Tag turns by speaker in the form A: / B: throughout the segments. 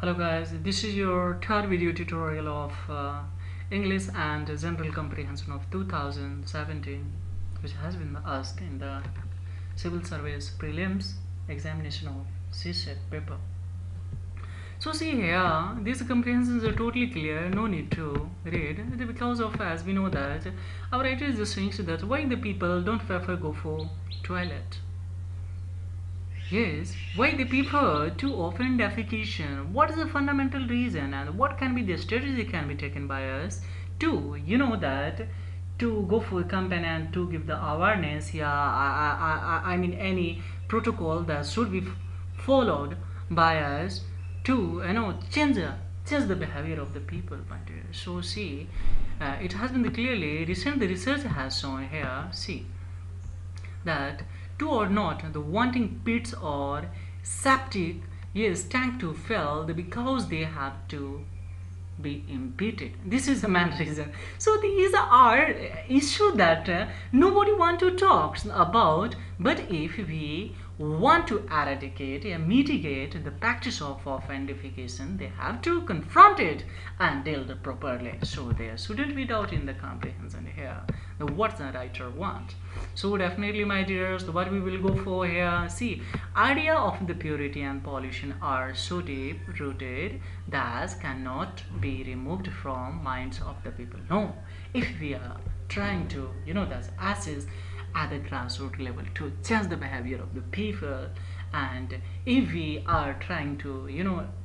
A: Hello guys, this is your third video tutorial of English and General Comprehension of 2017, which has been asked in the Civil Service Prelims examination of csat paper. So see here, these comprehensions are totally clear, no need to read, because of, as we know that our writer is just saying that why the people don't prefer go for toilet. Yes, why they prefer to often defecation? What is the fundamental reason, and what can be the strategy can be taken by us to, that to go for a campaign and to give the awareness? Yeah, I mean any protocol that should be followed by us to change the behavior of the people, my dear. So see, it has been clearly recent. The research has shown here. See that two or not the wanting pits or septic tank to fill because they have to be impeded. This is the main reason. So these are issues that nobody want to talk about, but if we want to eradicate and mitigate the practice of offendification, they have to confront it and deal it properly. So there shouldn't be doubt in the comprehension here what the writer wants. So definitely, my dears, what we will go for here, see, idea of the purity and pollution are so deep rooted that cannot be removed from minds of the people. No, if we are trying to that's assess at the grassroots level to change the behavior of the people, and if we are trying to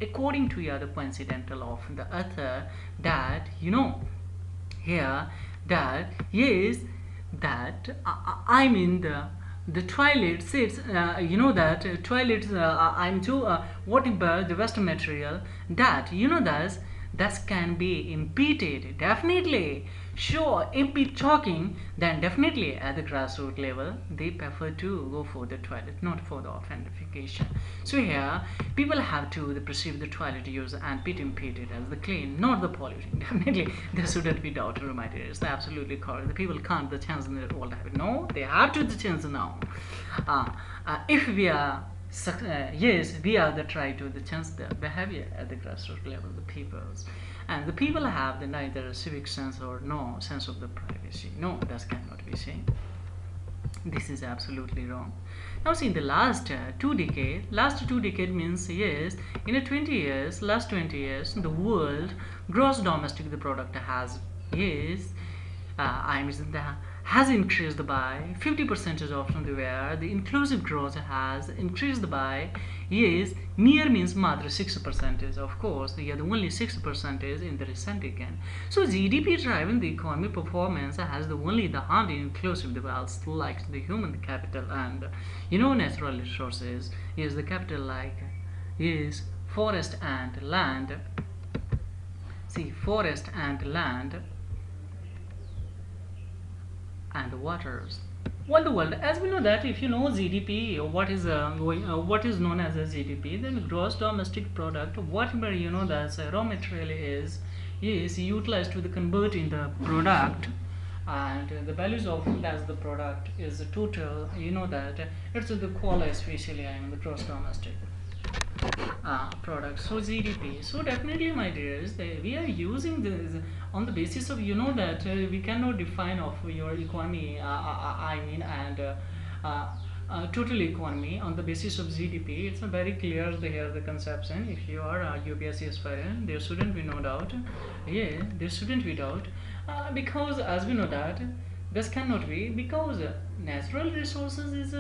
A: according to the coincidental of the author that here that yes that I mean the toilet sits that toilets I'm to whatever the waste material that that can be impeded. Definitely, sure, if we talking, then definitely at the grassroots level they prefer to go for the toilet, not for the offendification. So here people have to perceive the toilet use and pit impeded as the clean, not the polluting. Definitely there shouldn't be doubt, my dear. It's absolutely correct. The people can't the chance in their old habit. No, they have to the chance now. If we are yes, we are the try to the change the behavior at the grassroots level, the peoples, and the people have the neither civic sense or no sense of the privacy. No, that cannot be seen. This is absolutely wrong. Now see, in the last two decade means yes, in a 20 years, last 20 years, the world gross domestic the product has yes, I mean the has increased by 50% often where the inclusive growth has increased by yes mere means matra 6%, of course the only 6% in the recent decade. So GDP driving the economic performance has the only the hand in inclusive the wealth like the human capital and natural resources is the capital like is forest and land. See, forest and land and the waters. Well, the world, as we know that if you know GDP, what is what is known as a GDP, then gross domestic product, whatever that's raw material is utilized to the convert in the product, and the values of that's the product is the total. That it's the quality, especially the gross domestic product. So GDP. So definitely, my dears, we are using this on the basis of that we cannot define of your economy. I mean and total economy on the basis of GDP. It's a very clear here the conception. If you are a UPSC aspirant, there shouldn't be no doubt. Yeah, there shouldn't be doubt because as we know that this cannot be because natural resources is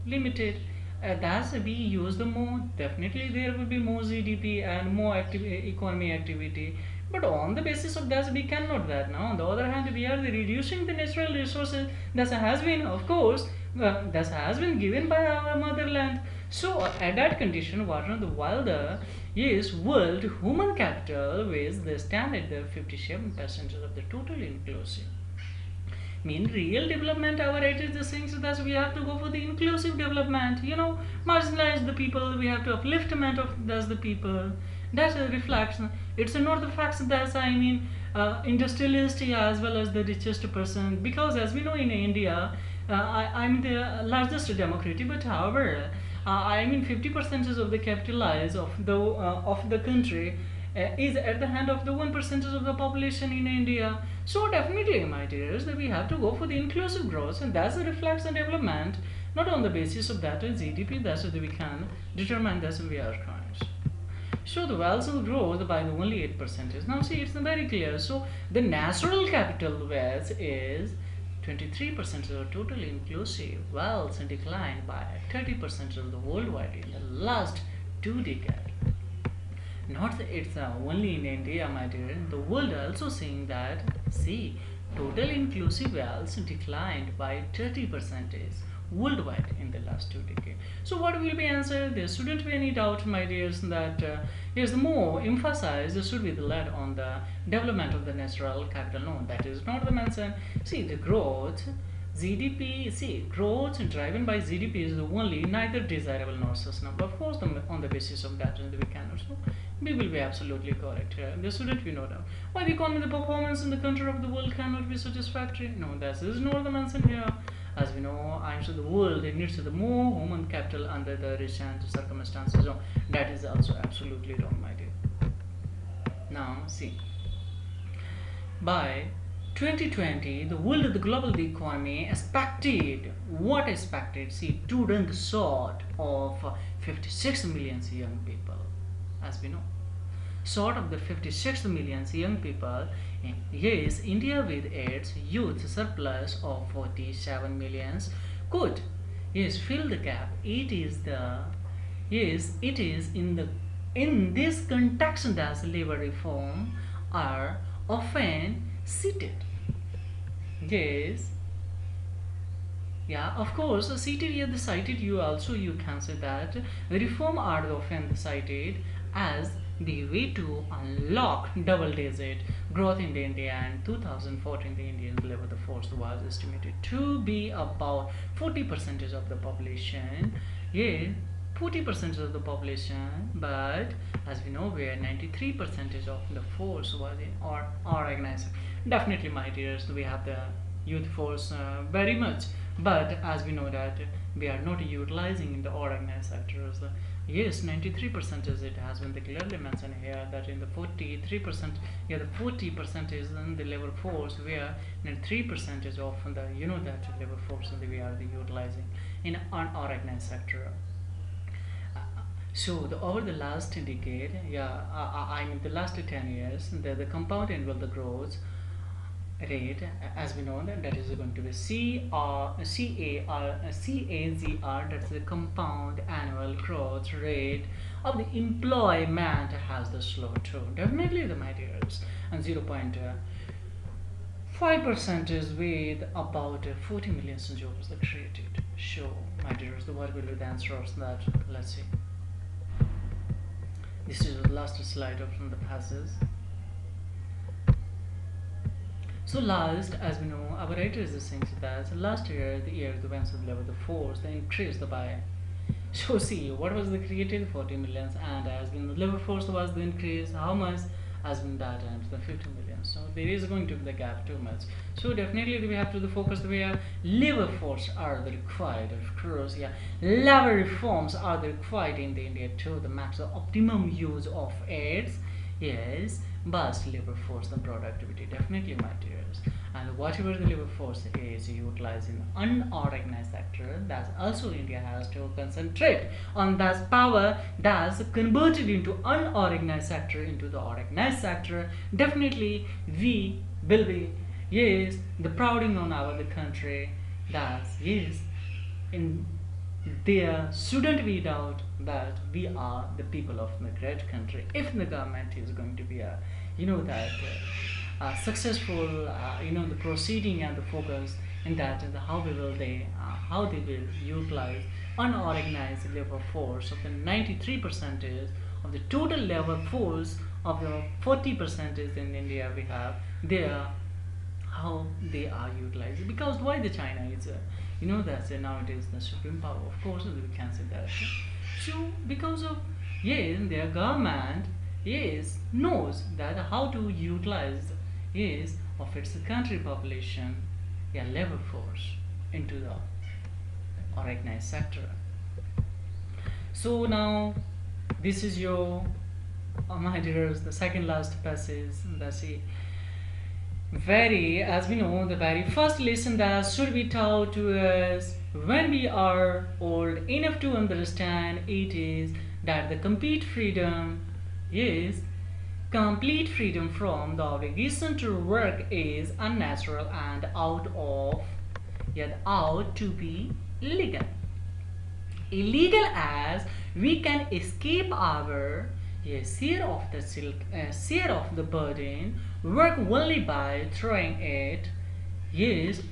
A: limited. That's we use the more, definitely there will be more GDP and more economy activity, but on the basis of that we cannot that. Now on the other hand we are reducing the natural resources that has been of course that has been given by our motherland. So at that condition while the yes world human capital with the standard the 57% of the total inclusive mean real development. Our writers the things that we have to go for the inclusive development, marginalize the people, we have to upliftment of that's the people. That's a reflection. It's not the facts that industrialist as well as the richest person, because as we know in India I'm the largest democracy, but however I mean 50% of the capitalize of the country is at the hand of the 1% of the population in India. So definitely, my dears, that we have to go for the inclusive growth, and that's the reflex and development, not on the basis of that GDP. That's what we can determine. That's what we are trying. So the wealth will grow by the only 8%. Now see, it's very clear. So the natural capital wealth is 23% of the total inclusive wealth declined by 30% of the worldwide in the last 2 decades. Not it's only in India, my dear. The world also saying that, see, total inclusive wealth declined by 30% worldwide in the last 2 decades. So what will be answered? There shouldn't be any doubt, my dears, that here's the more emphasized should be the lead on the development of the natural capital. No, that is not the mention. See, the growth GDP, see, growth driven by GDP is the only neither desirable nor sustainable. Of course, on the basis of that, we can also, we will be absolutely correct here. There shouldn't be no doubt. Why the economy, the performance in the country of the world cannot be satisfactory? No, that is not the mention here. As we know, I'm sure the world needs the more human capital under the recent circumstances. So that is also absolutely wrong, my dear. Now, see, by 2020, the world, the global economy expected, what expected? See, to run the short of 56 million young people, as we know. Short of the 56 million young people, yes, India with its youth surplus of 47 millions could, yes, fill the gap. It is the, yes, it is in this context that labor reform are often cited. Yes, yeah, of course, cited here, the cited you also, you can say that reform are often cited as the way to unlock double-digit growth in the India. And 2014, the Indian labor force was estimated to be about 40% of the population. Yeah, 40% of the population, but as we know, where 93% of the force was in or organized. Definitely, my dears, we have the youth force very much, but as we know that we are not utilizing in the organized sectors. Yes, 93% is it has been clearly mentioned here that in the 43%, yeah, the 40% is in the labor force, where 93% is often the that labor force that we are utilizing in unorganized sector. So over the last decade, yeah, I mean the last 10 years, the compound annual the growth rate, as we know that is going to be CAGR, that's the compound annual growth rate of the employment has the slow too. Definitely the my dears, and 0.5% is with about 40 million jobs that created. So my dears, what will be the answer of that? Let's see. This is the last slide from the passes. So last, as we know, our writer is saying that last year, the events of labor, the force, they increased by. So see, what was the created 40 millions, and as been the labor force was the increase, how much has been that, and the 50 million. So there is going to be the gap too much. So definitely we have to focus where labor force are the required, of course. Yeah, labor reforms are the required in the India to the max optimum use of its, yes, but labor force the productivity, definitely my dears. And whatever the labor force is utilized in unorganized sector, that's also India has to concentrate on that power that's converted into unorganized sector into the organized sector. Definitely we will be, yes, the prouding on our the country, that's, yes, in there shouldn't be doubt that we are the people of the great country if the government is going to be a successful the proceeding and the focus in that, and how they will utilize unorganized labor force of the 93% of the total labor force of the 40% in India we have there, how they are utilized. Because why the China is that's nowadays the supreme power, of course we can say that. So because of, yes, their government, yes, knows that how to utilize, yes, of its country population, yeah, labor force into the organized sector. So now this is your my dears, the second last passage. That's it. Very, as we know, the very first lesson that should be taught to us when we are old enough to understand it is that the complete freedom from the obligation to work is unnatural and out to be illegal. Illegal as we can escape our share of the burden, work only by throwing it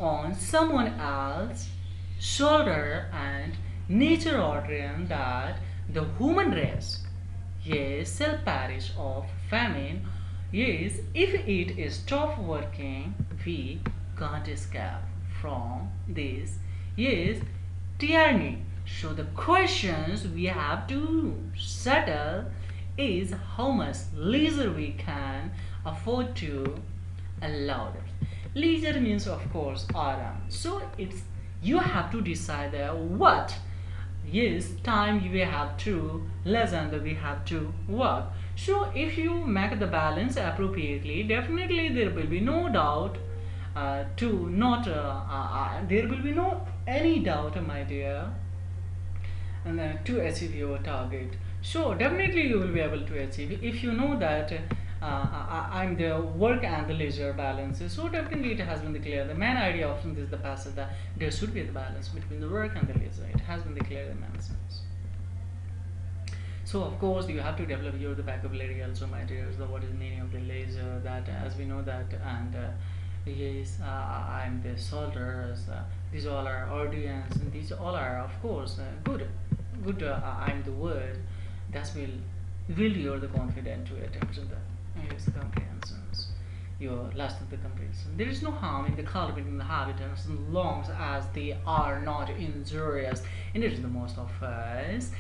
A: on someone else's shoulder, and nature ordering that the human race shall perish of famine. If it is stop working, we can't escape from this tyranny. So the questions we have to settle is how much leisure we can afford to allow it. Leisure means, of course, aram. So you have to decide what time you have to lessen we have to work. So if you make the balance appropriately, definitely there will be no doubt there will be no any doubt, my dear, and to achieve your target. So definitely you will be able to achieve if you know that I'm the work and the leisure balance. So definitely it has been declared. The main idea of this the passage that there should be the balance between the work and the leisure. It has been declared in many sense. So of course you have to develop your the vocabulary also, my dears. What is the meaning of the leisure? That as we know that, and I'm the soldiers. These all are audience, and these all are of course good. I'm the word that will build your the confidence to attempt the comprehensions. Your last of the comprehension. There is no harm in the cultivating the habits as long as they are not injurious. And it is the most of us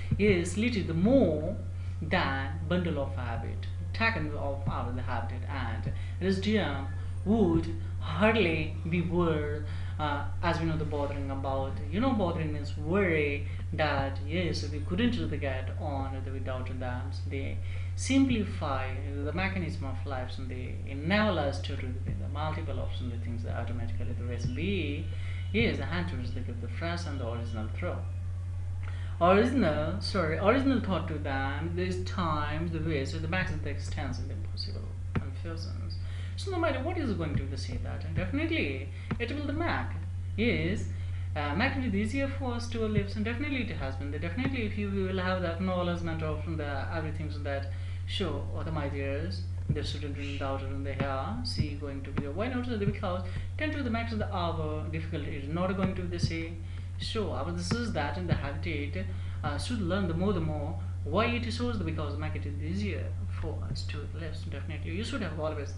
A: little the more than bundle of habit taken off out of the habit, and wisdom would hardly be worth as we know the bothering about. Bothering means worry that we couldn't get on without them. So they simplify the mechanism of life, and they enable us to do the multiple options, the things that automatically the rest be the hunters they give the fresh and the original throw. Original thought to them, these times the ways with the max and the extents of the impossible confusions. So no matter what is going to say that, and definitely it will the make make it easier for us to live, and definitely it has been. Definitely if you will have that acknowledgement of the everything, so that show or the my dears, the student in doubt in the hair, see going to be why not because 10 to the max of the hour difficulty is not going to the say. So this is that in the habitat should learn the more why it shows because make it easier for us to live. So definitely you should have always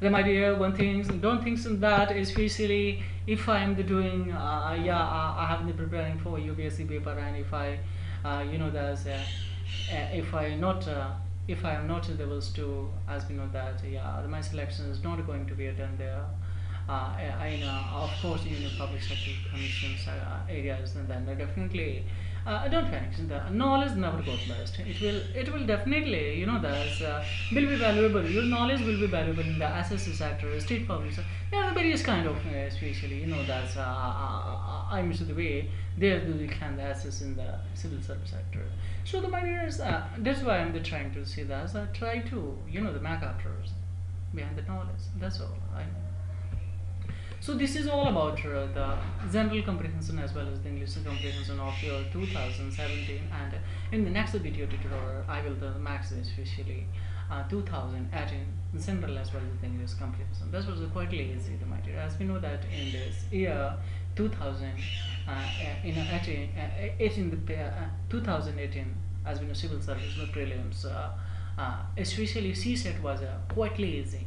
A: the my dear one thing, don't think that especially if I am doing I have been preparing for UPSC paper, and if I there's if I am not able to, as we know that my selection is not going to be done there of course in public sector commissions areas, and then definitely don't panic. The knowledge never goes best. It will definitely there's will be valuable. Your knowledge will be valuable in the SSC sector, state public sector. There are various kind of especially that's I'm used to the way they do can assess in the civil service sector. So the minors that's why I'm trying to see that try to the make afterwards behind the knowledge. That's all I know. So this is all about the general comprehension as well as the English comprehension of your 2017, and in the next video tutorial I will the max especially 2018 general as well as the English comprehension. This was quite easy, the material, as we know that in this year 2018 as we know civil service the prelims especially CSAT was quite easy,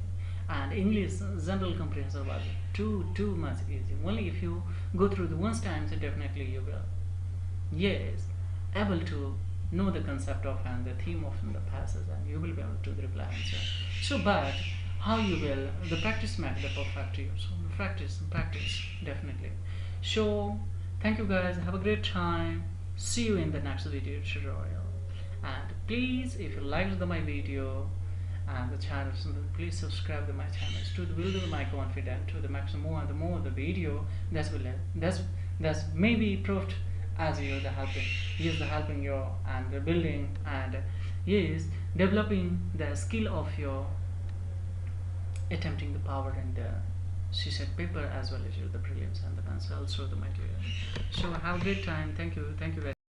A: and English general comprehension was too much easy. Only if you go through the once time, so definitely you will able to know the concept of and the theme of the passage, and you will be able to reply answer. So but how you will the practice make the perfect to you. So practice definitely. So thank you guys, have a great time. See you in the next video tutorial. And please, if you liked my video and the channel, please subscribe to my channel to build my confidence to the maximum and the more the video that's maybe proved as you the helping. He is the helping you and the building and he is developing the skill of your attempting the power in the CSAT paper as well as the prelims and the pencil also the material. So have a great time. Thank you very